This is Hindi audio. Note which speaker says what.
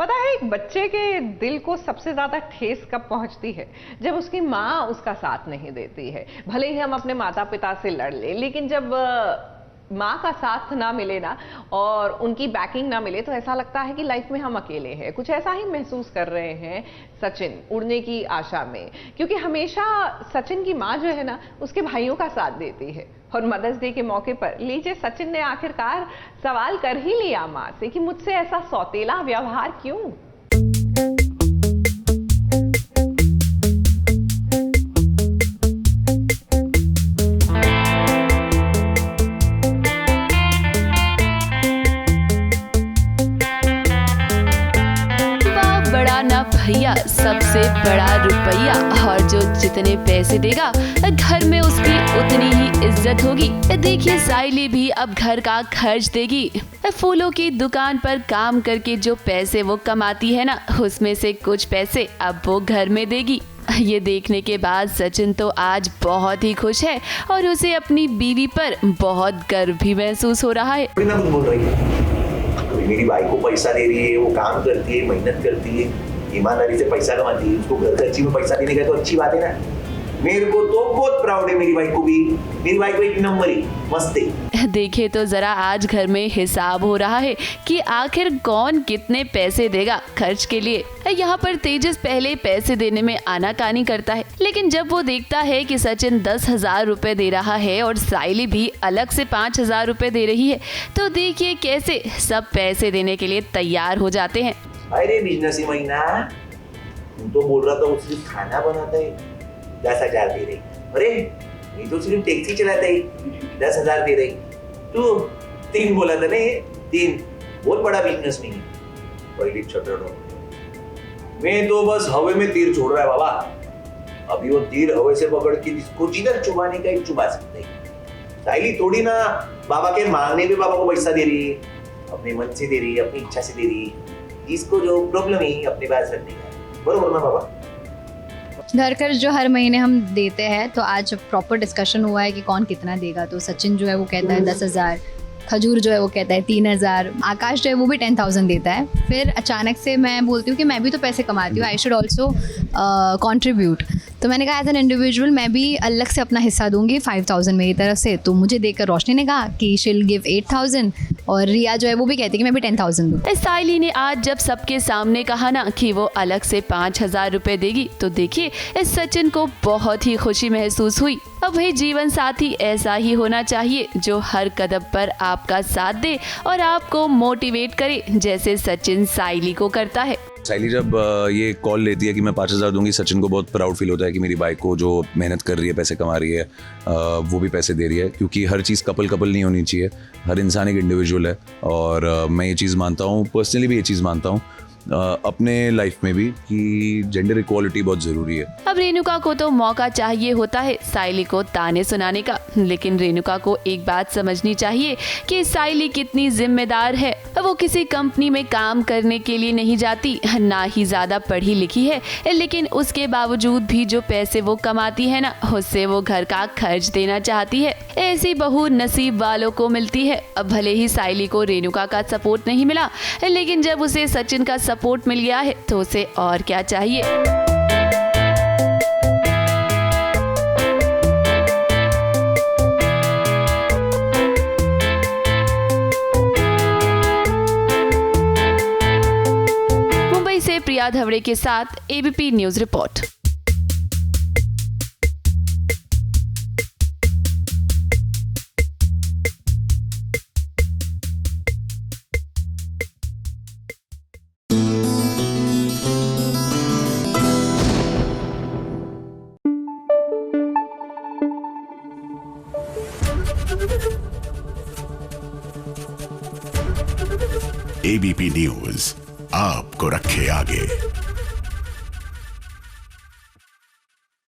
Speaker 1: पता है, एक बच्चे के दिल को सबसे ज्यादा ठेस कब पहुंचती है? जब उसकी माँ उसका साथ नहीं देती है। भले ही हम अपने माता पिता से लड़ ले, लेकिन जब माँ का साथ ना मिले ना और उनकी बैकिंग ना मिले तो ऐसा लगता है कि लाइफ में हम अकेले हैं। कुछ ऐसा ही महसूस कर रहे हैं सचिन उड़ने की आशा में, क्योंकि हमेशा सचिन की माँ जो है ना उसके भाइयों का साथ देती है। और मदर्स डे के मौके पर लीजिए, सचिन ने आखिरकार सवाल कर ही लिया माँ से कि मुझसे ऐसा सौतेला व्यवहार क्यों।
Speaker 2: भैया सबसे बड़ा रुपया, और जो जितने पैसे देगा घर में उसकी उतनी ही इज्जत होगी। देखिए साइली भी अब घर का खर्च देगी। फूलों की दुकान पर काम करके जो पैसे वो कमाती है ना, उसमें से कुछ पैसे अब वो घर में देगी। ये देखने के बाद सचिन तो आज बहुत ही खुश है और उसे अपनी बीवी पर बहुत गर्व भी महसूस हो रहा है।
Speaker 3: मेरी भाई को पैसा दे रही है, वो काम करती है, मेहनत करती है, ईमानदारी से पैसा कमाती है, उसको घर खर्ची में पैसा देने का तो अच्छी बात है ना। मेरे को तो बहुत प्राउड है मेरी भाई को भी। मेरी भाई को एक नंबर ही मस्त है।
Speaker 2: देखिए तो जरा आज घर में हिसाब हो रहा है कि आखिर कौन कितने पैसे देगा खर्च के लिए। यहाँ पर तेजस पहले पैसे देने में आनाकानी करता है, लेकिन जब वो देखता है कि सचिन 10,000 रुपए दे रहा है और साइली भी अलग से 5,000 रुपए दे रही है, तो देखिए कैसे सब पैसे देने के लिए तैयार हो जाते हैं।
Speaker 3: अरे बिजनेस ही महीना, तू तो बोल रहा था वो सिर्फ खाना बनाता है, 10,000 दे रही। अरे ये तो सिर्फ टैक्सी चलाता है, 10,000 दे रही। तू 3 बोला था ना, 3 बहुत बड़ा बिजनेस नहीं है। पहले छोटा मैं तो बस हवा में तीर छोड़ रहा है बाबा। अभी वो तीर हवा से पकड़ के जिसको जिधर चुभाने का एक चुभा सकता है। साइली थोड़ी ना बाबा के मांगने पे बाबा को पैसा दे रही है, अपने मन से दे रही है, अपनी इच्छा से दे रही है। इसको जो प्रॉब्लम है अपने पास रखने का, बरोबर ना बाबा?
Speaker 4: घर खर्च जो हर महीने हम देते हैं, तो आज प्रॉपर डिस्कशन हुआ है कि कौन कितना देगा। तो सचिन जो है वो कहता है 10,000, खजूर जो है वो कहता है 3,000, आकाश जो है वो भी 10,000 देता है। फिर अचानक से मैं बोलती हूँ कि मैं भी तो पैसे कमाती हूँ, आई शुड ऑल्सो कॉन्ट्रीब्यूट। तो मैंने कहा एज एन इंडिविजुअल मैं भी अलग से अपना हिस्सा दूंगी 5,000 मेरी तरफ से। तो मुझे देखकर रोशनी ने कहा कि शील गिव 8,000 और रिया जो है वो भी कहती है कि मैं भी 10,000 दूँ।
Speaker 2: साइली ने आज जब सबके सामने कहा ना कि वो अलग से 5,000 रुपए देगी, तो देखिए इस सचिन को बहुत ही खुशी महसूस हुई। अब भाई जीवन साथी ऐसा ही होना चाहिए जो हर कदम पर आपका साथ दे और आपको मोटिवेट करे, जैसे सचिन साइली को करता है।
Speaker 5: साइली जब ये कॉल लेती है कि मैं 5,000 दूंगी, सचिन को बहुत प्राउड फील होता है कि मेरी बाइक को जो मेहनत कर रही है, पैसे कमा रही है, वो भी पैसे दे रही है। क्योंकि हर चीज़ कपल नहीं होनी चाहिए, हर इंसान एक इंडिविजुअल है। और मैं ये चीज़ मानता हूँ, पर्सनली भी ये चीज़ मानता हूँ अपने लाइफ में भी, कि जेंडर इक्वालिटी बहुत ज़रूरी है।
Speaker 2: अब रेणुका को तो मौका चाहिए होता है साइली को ताने सुनाने का, लेकिन रेणुका को एक बात समझनी चाहिए कि साइली कितनी जिम्मेदार है। वो किसी कंपनी में काम करने के लिए नहीं जाती, ना ही ज्यादा पढ़ी लिखी है, लेकिन उसके बावजूद भी जो पैसे वो कमाती है ना, उससे वो घर का खर्च देना चाहती है। ऐसी बहू नसीब वालों को मिलती है। अब भले ही साइली को रेणुका का सपोर्ट नहीं मिला, लेकिन जब उसे सचिन का सपोर्ट मिल गया है तो उसे और क्या चाहिए। मुंबई से प्रिया धवड़े के साथ ABP news report.
Speaker 6: ABP news आपको रखे आगे।